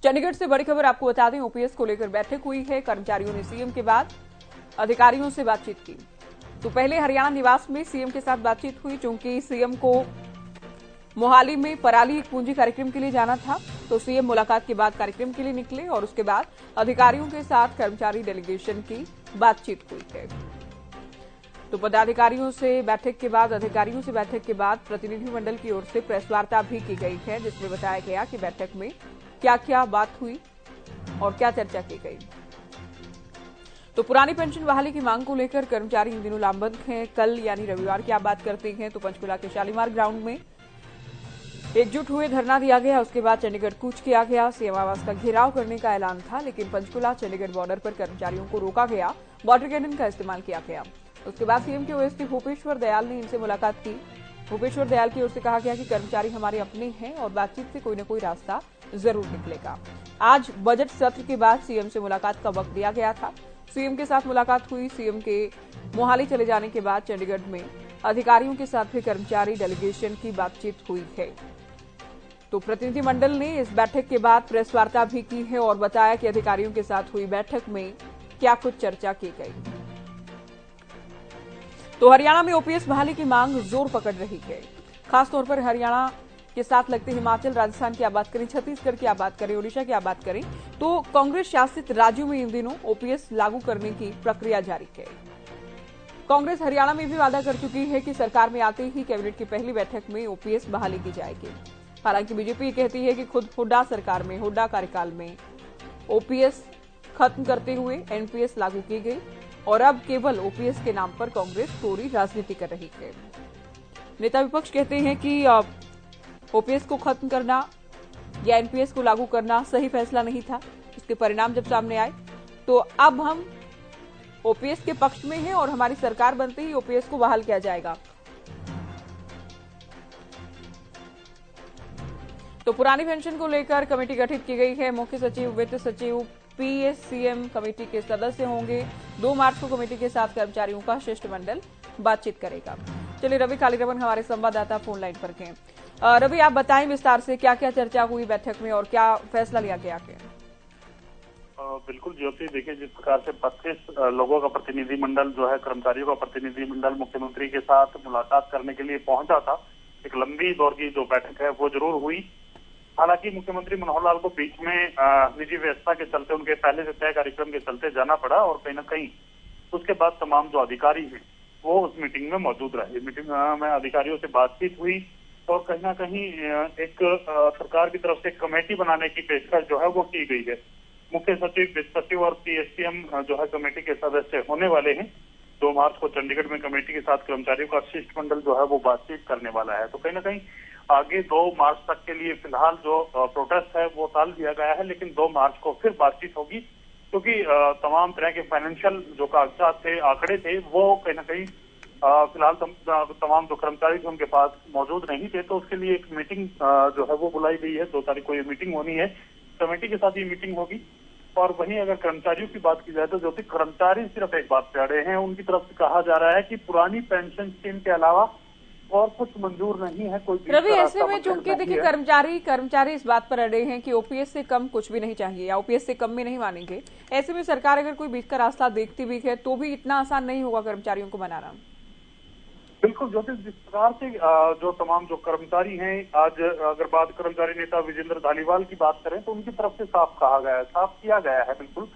चंडीगढ़ से बड़ी खबर आपको बता दें, ओपीएस को लेकर बैठक हुई है। कर्मचारियों ने सीएम के बाद अधिकारियों से बातचीत की। तो पहले हरियाणा निवास में सीएम के साथ बातचीत हुई, क्योंकि सीएम को मोहाली में पराली पूंजी कार्यक्रम के लिए जाना था। तो सीएम मुलाकात के बाद कार्यक्रम के लिए निकले और उसके बाद अधिकारियों के साथ कर्मचारी डेलीगेशन की बातचीत हुई है। तो अधिकारियों से बैठक के बाद प्रतिनिधिमंडल की ओर से प्रेस वार्ता भी की गई है, जिसमें बताया गया कि बैठक में क्या क्या बात हुई और क्या चर्चा की गई। तो पुरानी पेंशन बहाली की मांग को लेकर कर्मचारी इन दिनों लामबंद हैं। कल यानी रविवार की आप बात करते हैं तो पंचकुला के शालीमार ग्राउंड में एकजुट हुए, धरना दिया गया। उसके बाद चंडीगढ़ कूच किया गया। सीएम आवास का घेराव करने का ऐलान था, लेकिन पंचकुला चंडीगढ़ बॉर्डर पर कर्मचारियों को रोका गया, वाटर कैनन का इस्तेमाल किया गया। उसके बाद सीएम के ओएसडी भूपेश्वर दयाल ने इनसे मुलाकात की। भूपेश्वर दयाल की ओर से कहा गया कि कर्मचारी हमारे अपने हैं और बातचीत से कोई न कोई रास्ता जरूर निकलेगा। आज बजट सत्र के बाद सीएम से मुलाकात का वक्त दिया गया था। सीएम के साथ मुलाकात हुई। सीएम के मोहाली चले जाने के बाद चंडीगढ़ में अधिकारियों के साथ भी कर्मचारी डेलीगेशन की बातचीत हुई है। तो प्रतिनिधिमंडल ने इस बैठक के बाद प्रेस वार्ता भी की है और बताया कि अधिकारियों के साथ हुई बैठक में क्या कुछ चर्चा की गई। तो हरियाणा में ओपीएस बहाली की मांग जोर पकड़ रही है। खासतौर पर हरियाणा के साथ लगते हिमाचल, राजस्थान की आप बात करें, छत्तीसगढ़ की आप बात करें, ओडिशा की आप बात करें, तो कांग्रेस शासित राज्यों में इन दिनों ओपीएस लागू करने की प्रक्रिया जारी है। कांग्रेस हरियाणा में भी वादा कर चुकी है कि सरकार में आते ही कैबिनेट की पहली बैठक में ओपीएस बहाली की जाएगी। हालांकि बीजेपी कहती है कि खुद हुड्डा सरकार में, हुड्डा कार्यकाल में ओपीएस खत्म करते हुए एनपीएस लागू की गई और अब केवल ओपीएस के नाम पर कांग्रेस पूरी राजनीति कर रही है। नेता विपक्ष कहते हैं कि ओपीएस को खत्म करना या एनपीएस को लागू करना सही फैसला नहीं था। इसके परिणाम जब सामने आए तो अब हम ओपीएस के पक्ष में हैं और हमारी सरकार बनते ही ओपीएस को बहाल किया जाएगा। तो पुरानी पेंशन को लेकर कमेटी गठित की गई है। मुख्य सचिव, वित्त सचिव, पीएससीएम कमेटी के सदस्य होंगे। 2 मार्च को कमेटी के साथ कर्मचारियों का शिष्टमंडल बातचीत करेगा। चलिए, रवि कालीरमन हमारे संवाददाता फोन लाइन पर हैं। रवि, आप बताएं विस्तार से क्या क्या चर्चा हुई बैठक में और क्या फैसला लिया गया है? बिल्कुल ज्योति, देखिए जिस प्रकार से 32 लोगों का प्रतिनिधिमंडल जो है, कर्मचारियों का प्रतिनिधिमंडल मुख्यमंत्री के साथ मुलाकात करने के लिए पहुंचा था। एक लंबी दौर की जो बैठक है वो जरूर हुई। हालांकि मुख्यमंत्री मनोहर लाल को बीच में निजी व्यवस्था के चलते, उनके पहले से तय कार्यक्रम के चलते जाना पड़ा और कहीं ना कहीं उसके बाद तमाम जो अधिकारी हैं वो उस मीटिंग में मौजूद रहे। मीटिंग में अधिकारियों से बातचीत हुई और कहीं ना कहीं एक सरकार की तरफ से कमेटी बनाने की पेशकश जो है वो की गई है। मुख्य सचिव, वित्त सचिव और पीएससीएम जो है कमेटी के सदस्य होने वाले हैं। 2 मार्च को चंडीगढ़ में कमेटी के साथ कर्मचारियों का शिष्टमंडल जो है वो बातचीत करने वाला है। तो कहीं ना कहीं आगे 2 मार्च तक के लिए फिलहाल जो प्रोटेस्ट है वो टाल दिया गया है, लेकिन 2 मार्च को फिर बातचीत होगी, क्योंकि तमाम तरह के फाइनेंशियल जो कागजात थे, आंकड़े थे, वो कहीं ना कहीं फिलहाल तमाम जो कर्मचारी थे उनके पास मौजूद नहीं थे। तो उसके लिए एक मीटिंग जो है वो बुलाई गई है। 2 तारीख को ये मीटिंग होनी है, कमेटी के साथ ये मीटिंग होगी। और वहीं अगर कर्मचारियों की बात की जाए तो ज्योति, कर्मचारी सिर्फ एक बात पे अड़े हैं। उनकी तरफ से कहा जा रहा है कि पुरानी पेंशन स्कीम के अलावा और कुछ मंजूर नहीं है। कोई रवि, ऐसे में चूंकि देखिए कर्मचारी इस बात पर अड़े हैं कि ओपीएस से कम कुछ भी नहीं चाहिए या ओपीएस से कम में नहीं मानेंगे। ऐसे में सरकार अगर कोई बीच का रास्ता देखती भी है तो भी इतना आसान नहीं होगा कर्मचारियों को मनाना। बिल्कुल ज्योति, जिस प्रकार से जो तमाम जो कर्मचारी हैं, आज अगर बात कर्मचारी नेता विजेंद्र धालीवाल की बात करें तो उनकी तरफ से साफ कहा गया है, साफ किया गया है बिल्कुल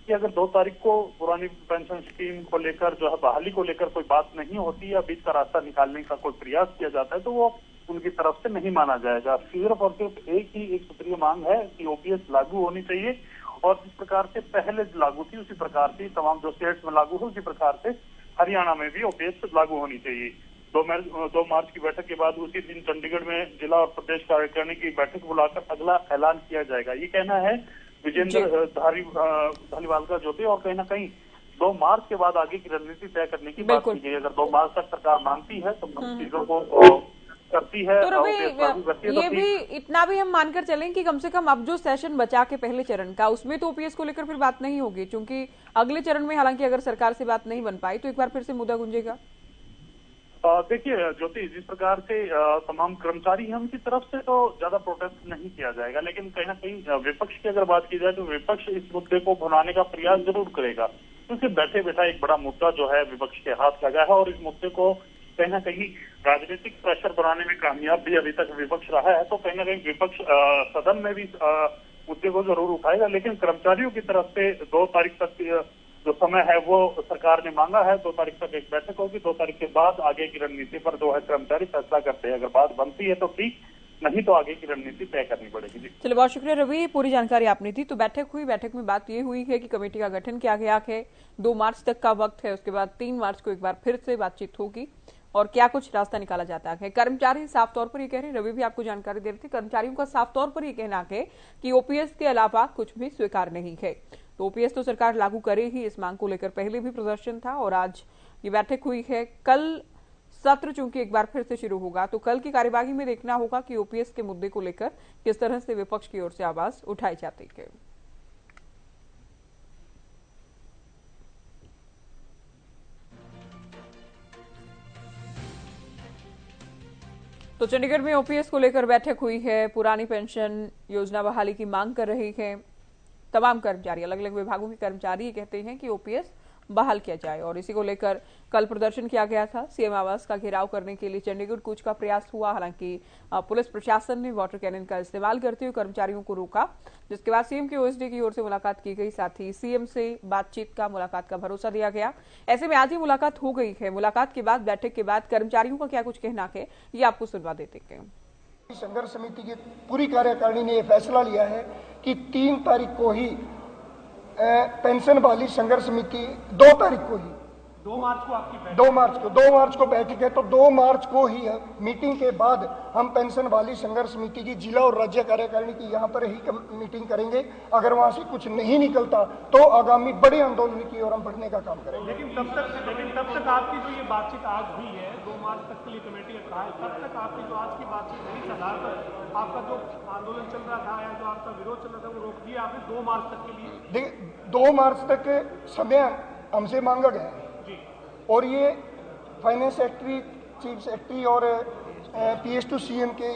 कि अगर 2 तारीख को पुरानी पेंशन स्कीम को लेकर जो है बहाली को लेकर कोई बात नहीं होती या बीच का रास्ता निकालने का कोई प्रयास किया जाता है तो वो उनकी तरफ से नहीं माना जाएगा। सिर्फ और सिर्फ एक सूत्रीय मांग है कि ओपीएस लागू होनी चाहिए और जिस प्रकार से पहले लागू थी उसी प्रकार से तमाम जो स्टेट्स में लागू है उसी प्रकार से हरियाणा में भी ओपीएस लागू होनी चाहिए। 2 मार्च की बैठक के बाद उसी दिन चंडीगढ़ में जिला और प्रदेश कार्यकारिणी की बैठक बुलाकर अगला ऐलान किया जाएगा, ये कहना है विजेंद्र धालीवाल का ज्योति। और कहीं ना कहीं 2 मार्च के बाद आगे की रणनीति तय करने की बात की गई। अगर 2 मार्च तक सरकार मानती है तो चीजों को करती है। तो रवि, ये भी इतना भी हम मानकर चलें कि कम से कम अब जो सेशन बचा के पहले चरण का, उसमें तो ओपीएस को लेकर फिर बात नहीं होगी, क्योंकि अगले चरण में हालांकि अगर सरकार से बात नहीं बन पाई तो एक बार फिर से मुद्दा गूंजेगा। देखिए ज्योति, जिस प्रकार से तमाम कर्मचारी हैं उनकी तरफ से तो ज्यादा प्रोटेस्ट नहीं किया जाएगा, लेकिन कहीं ना कहीं विपक्ष की अगर बात की जाए तो विपक्ष इस मुद्दे को भुनाने का प्रयास जरूर करेगा, क्योंकि बैठे बैठा एक बड़ा मुद्दा जो है विपक्ष के हाथ लगा है और इस मुद्दे को कहीं ना कहीं राजनीतिक प्रेशर बनाने में कामयाब भी अभी तक विपक्ष रहा है। तो कहीं ना कहीं विपक्ष सदन में भी मुद्दे को जरूर उठाएगा, लेकिन कर्मचारियों की तरफ से 2 तारीख तक जो समय है वो सरकार ने मांगा है। 2 तारीख तक एक बैठक होगी, 2 तारीख के बाद आगे की रणनीति पर जो है कर्मचारी फैसला करते हैं। अगर बात बनती है तो ठीक, नहीं तो आगे की रणनीति तय करनी पड़ेगी। जी चलिए, बहुत शुक्रिया रवि, पूरी जानकारी आपने दी। तो बैठक हुई, बैठक में बात ये हुई है कि कमेटी का गठन किया गया है, 2 मार्च तक का वक्त है, उसके बाद 3 मार्च को एक बार फिर से बातचीत होगी और क्या कुछ रास्ता निकाला जाता है। कर्मचारी साफ तौर पर ये कह रहे हैं, रवि भी आपको जानकारी दे रहे थे, कर्मचारियों का साफ तौर पर ये कहना है कि ओपीएस के अलावा कुछ भी स्वीकार नहीं है। तो ओपीएस तो सरकार लागू करे ही, इस मांग को लेकर पहले भी प्रदर्शन था और आज ये बैठक हुई है। कल सत्र चूंकि एक बार फिर से शुरू होगा, तो कल की कार्यवाही में देखना होगा कि ओपीएस के मुद्दे को लेकर किस तरह से विपक्ष की ओर से आवाज उठाई जाती है। तो चंडीगढ़ में ओपीएस को लेकर बैठक हुई है, पुरानी पेंशन योजना बहाली की मांग कर रही है तमाम कर्मचारी। अलग अलग विभागों के कर्मचारी कहते हैं कि ओपीएस बहाल किया जाए और इसी को लेकर कल प्रदर्शन किया गया था। सीएम आवास का घेराव करने के लिए चंडीगढ़ कूच का प्रयास हुआ, हालांकि पुलिस प्रशासन ने वाटर कैनन का इस्तेमाल करते हुए कर्मचारियों को रोका, जिसके बाद सीएम के ओएसडी की ओर से मुलाकात की गई, साथ ही सीएम से बातचीत का, मुलाकात का भरोसा दिया गया। ऐसे में आज ही मुलाकात हो गई है। मुलाकात के बाद, बैठक के बाद कर्मचारियों का क्या कुछ कहना है, ये आपको सुनवा देते हैं। संघर्ष समिति की पूरी कार्यकारिणी ने यह फैसला लिया है कि 3 तारीख को ही पेंशन वाली संघर्ष समिति 2 तारीख को ही 2 मार्च को आपकी 2 मार्च को बैठक है, तो 2 मार्च को ही मीटिंग के बाद हम पेंशन वाली संघर्ष समिति की जिला और राज्य कार्यकारिणी की यहाँ पर ही मीटिंग करेंगे। अगर वहाँ से कुछ नहीं निकलता तो आगामी बड़े आंदोलन की ओर हम बढ़ने का काम करेंगे। लेकिन तब तक आपकी जो ये बातचीत आज हुई है, 2 मार्च तक के लिए कमेटी ने कहा है, तब तक आपकी जो आज की बातचीत है, इस आधार पर आपका जो आंदोलन चल रहा था या जो आपका विरोध चल रहा था वो रोक दिया आपने 2 मार्च तक के लिए? देखिए, 2 मार्च तक समय हमसे मांगा गया है और ये फाइनेंस सेक्रेटरी, चीफ सेक्रेटरी और PS टू CM के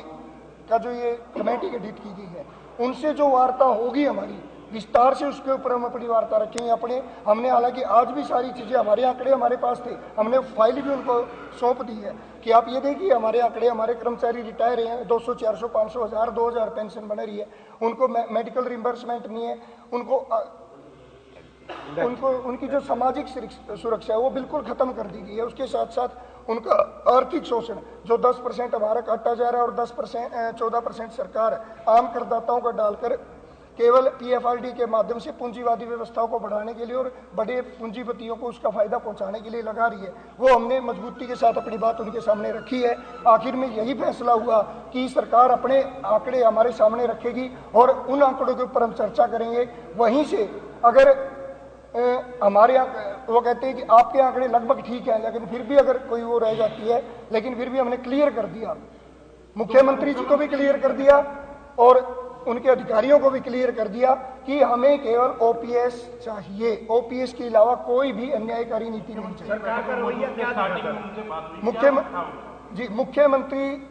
का जो ये कमेटी गठित की गई है, उनसे जो वार्ता होगी हमारी विस्तार से, उसके ऊपर हम अपनी वार्ता रखेंगे। हमने हालांकि आज भी सारी चीज़ें, हमारे आंकड़े हमारे पास थे, हमने फाइल भी उनको सौंप दी है कि आप ये देखिए हमारे आंकड़े, हमारे कर्मचारी रिटायर हैं, 200, 400, 500, 1000, 2000 पेंशन बन रही है, उनको मेडिकल रिम्बर्समेंट नहीं है, उनको उनकी जो सामाजिक सुरक्षा है वो बिल्कुल खत्म कर दी गई है। उसके साथ साथ उनका आर्थिक शोषण जो 10% हमारा काटा जा रहा है और 14% सरकार आम करदाताओं का डालकर केवल PFRD के माध्यम से पूंजीवादी व्यवस्थाओं को बढ़ाने के लिए और बड़े पूंजीपतियों को उसका फायदा पहुंचाने के लिए लगा रही है, वो हमने मजबूती के साथ अपनी बात उनके सामने रखी है। आखिर में यही फैसला हुआ कि सरकार अपने आंकड़े हमारे सामने रखेगी और उन आंकड़ों के ऊपर हम चर्चा करेंगे। वहीं से अगर हमारे यहाँ वो कहते हैं कि आपके आंकड़े लगभग ठीक है, लेकिन फिर भी अगर कोई वो रह जाती है, लेकिन फिर भी हमने क्लियर कर दिया, मुख्यमंत्री जी को भी क्लियर कर दिया और उनके अधिकारियों को भी क्लियर कर दिया कि हमें केवल OPS चाहिए, OPS के अलावा कोई भी अन्यायकारी नीति नहीं चाहिए। मुख्यमंत्री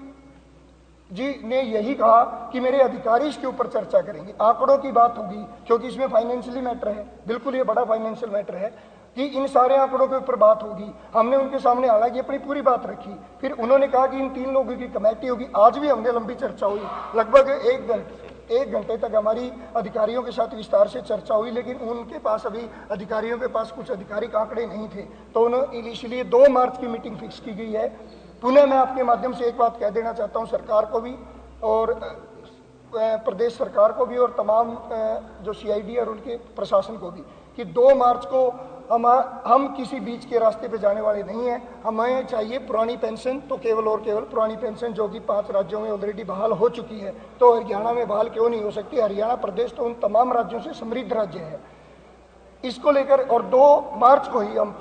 जी ने यही कहा कि मेरे अधिकारी इसके ऊपर चर्चा करेंगे, आंकड़ों की बात होगी, क्योंकि इसमें फाइनेंशियली मैटर है, बिल्कुल ये बड़ा फाइनेंशियल मैटर है कि इन सारे आंकड़ों के ऊपर बात होगी। हमने उनके सामने हालांकि अपनी पूरी बात रखी, फिर उन्होंने कहा कि इन 3 लोगों की कमेटी होगी। आज भी हमने लंबी चर्चा हुई, लगभग 1 घंटे तक हमारी अधिकारियों के साथ विस्तार से चर्चा हुई, लेकिन उनके पास अभी अधिकारियों के पास कुछ आधिकारिक आंकड़े नहीं थे, तो उन्होंने इसलिए 2 मार्च की मीटिंग फिक्स की गई है। पुनः मैं आपके माध्यम से एक बात कह देना चाहता हूं सरकार को भी और प्रदेश सरकार को भी और तमाम जो CID और उनके प्रशासन को भी कि 2 मार्च को हम किसी बीच के रास्ते पे जाने वाले नहीं हैं। हमें चाहिए पुरानी पेंशन, तो केवल और केवल पुरानी पेंशन जो कि 5 राज्यों में ऑलरेडी बहाल हो चुकी है, तो हरियाणा में बहाल क्यों नहीं हो सकती? हरियाणा प्रदेश तो उन तमाम राज्यों से समृद्ध राज्य है। इसको लेकर और 2 मार्च को ही हम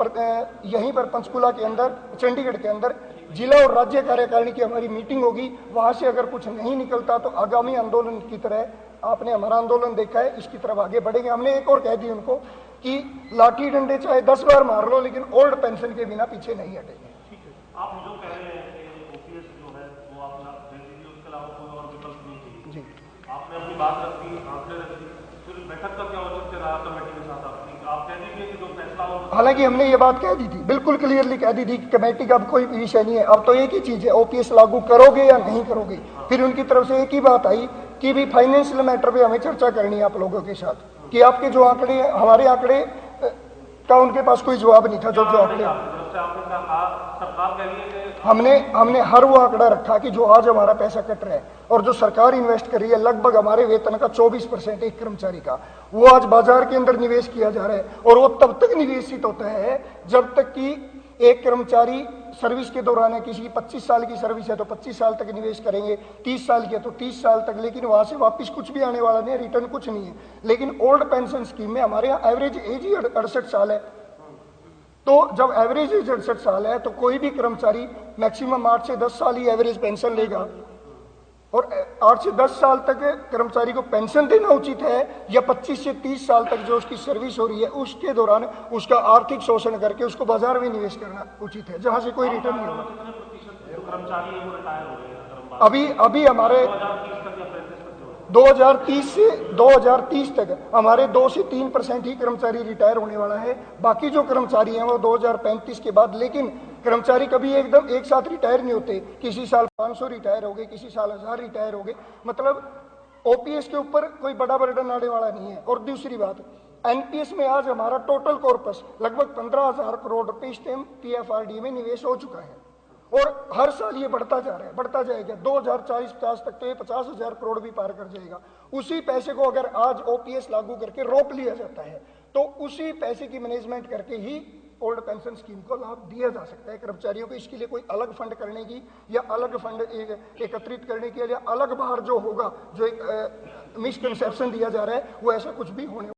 यहीं पर पंचकुला के अंदर, चंडीगढ़ के अंदर जिला और राज्य कार्यकारिणी की हमारी मीटिंग होगी। वहां से अगर कुछ नहीं निकलता तो आगामी आंदोलन की तरह आपने हमारा आंदोलन देखा है, इसकी तरफ आगे बढ़ेंगे। हमने एक और कह दी उनको कि लाठी डंडे चाहे 10 बार मार लो, लेकिन ओल्ड पेंशन के बिना पीछे नहीं हटेंगे। आप जो बात रख दी, आंकड़े रख दी, फिर बैठक का क्या औचित्य रहा कमेटी के साथ आपकी? आप कह दीजिए कि जो फैसला हो। हालांकि हमने ये बात कह दी थी, बिल्कुल क्लियरली कह दी थी कि कमेटी का अब कोई विषय नहीं है, अब तो एक ही चीज है, ओपीएस लागू करोगे या नहीं करोगे। फिर उनकी तरफ से एक ही बात आई कि भी फाइनेंशियल मैटर पे हमें चर्चा करनी है आप लोगों के साथ, कि आपके जो आंकड़े, हमारे आंकड़े का उनके पास कोई जवाब नहीं था। जो आंकड़े हमने हर वो आंकड़ा रखा कि जो आज हमारा पैसा कट रहा है और जो सरकार इन्वेस्ट कर रही है, लगभग हमारे वेतन का 24% एक कर्मचारी का, वो आज बाजार के अंदर निवेश किया जा रहा है। और वो तब तक निवेशित होता है जब तक कि एक कर्मचारी सर्विस के दौरान है, किसी की 25 साल की सर्विस है तो 25 साल तक निवेश करेंगे, 30 साल की है तो 30 साल तक, लेकिन वहां से वापस कुछ भी आने वाला नहीं है, रिटर्न कुछ नहीं है। लेकिन ओल्ड पेंशन स्कीम में हमारे यहाँ एवरेज एज ही 68 साल है। तो जब एवरेज एज 68 साल है तो कोई भी कर्मचारी मैक्सिमम 8 से 10 साल ही एवरेज पेंशन लेगा। और 8 से 10 साल तक कर्मचारी को पेंशन देना उचित है या 25 से 30 साल तक जो उसकी सर्विस हो रही है उसके दौरान उसका आर्थिक शोषण करके उसको बाजार में निवेश करना उचित है, जहां से कोई रिटर्न नहीं होगा। अभी हमारे 2030 तक हमारे 2 से 3% ही कर्मचारी रिटायर होने वाला है। बाकी जो कर्मचारी हैं वो 2035 के बाद, लेकिन कर्मचारी कभी एकदम एक साथ रिटायर नहीं होते, किसी साल 500 रिटायर हो गए, किसी साल 1000 रिटायर हो गए। मतलब ओपीएस के ऊपर कोई बड़ा बर्डन आने वाला नहीं है। और दूसरी बात, एनपीएस में आज हमारा टोटल कॉर्पस लगभग 15,000 करोड़ रुपए इस टाइम पीएफआरडी में निवेश हो चुका है और हर साल ये बढ़ता जा रहा है, बढ़ता जाएगा। 2040-50 तक तो ये 50,000 करोड़ भी पार कर जाएगा। उसी पैसे को अगर आज ओपीएस लागू करके रोक लिया जाता है तो उसी पैसे की मैनेजमेंट करके ही ओल्ड पेंशन स्कीम को लाभ दिया जा सकता है कर्मचारियों को। इसके लिए कोई अलग फंड करने की या अलग फंड एकत्रित करने के लिए अलग बाहर जो होगा, जो एक मिसकंसेप्शन दिया जा रहा है, वो ऐसा कुछ भी होने